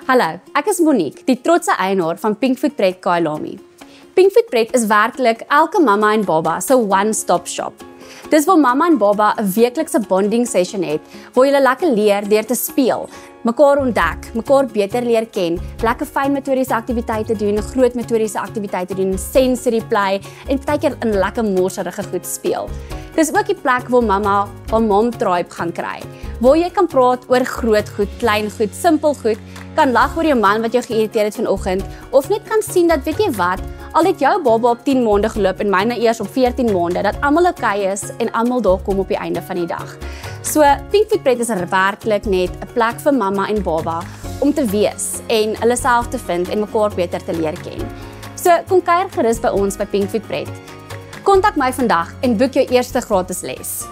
Hallo, ek is Monique, die trotse eienaar van Pinkfoot Pret Kyalami. Pinkfoot Pret is werklik elke mamma en baba se one-stop shop. Dis waar mamma en baba 'n weeklikse bonding session het, waar julle lekker leer deur te speel, mekaar ontdek, mekaar beter leer ken, lekker fyn motoriese aktiwiteite doen, groot motoriese aktiwiteite doen, sensory play en partykeer in lekker morserige goed speel. Dis ook die plek waar mamma haar mom tribe gaan kry, waar jy kan praat oor groot goed, klein goed, simpel goed, kan lag oor jou man wat jou geïrriteer het vanoggend, of net kan sien dat weet jy wat, al het jou baba op 10 maande geloop en myne eers op 14 maande, dat almal okay is en almal daar kom op die einde van die dag. So, Pinkfoot Pret is werklik net 'n plek vir mamma en baba om te wees en hulle self te vind en mekaar beter te leer ken. So, kom kuier gerus by ons by Pinkfoot Pret. Kontak my vandag en boek jou eerste gratis les.